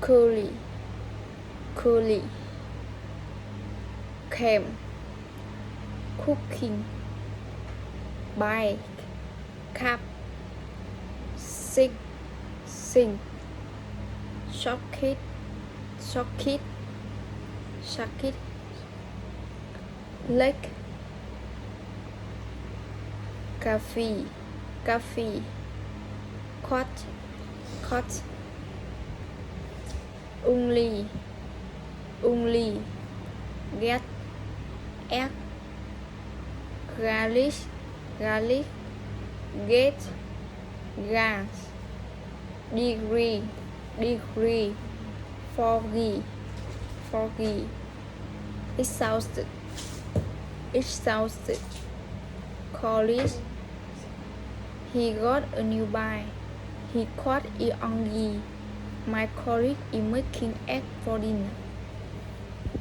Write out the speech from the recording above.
curly, curly, came, cooking, bike, cap, sick, sing, socket, socket, socket, leg, coffee, coffee, cot, cot, only, only, get, egg, garlic, garlic, get, gas, degree, degree, foggy, foggy, exhausted, exhausted, college, he got a new bike, he caught it on ye, my colleague is making egg for dinner.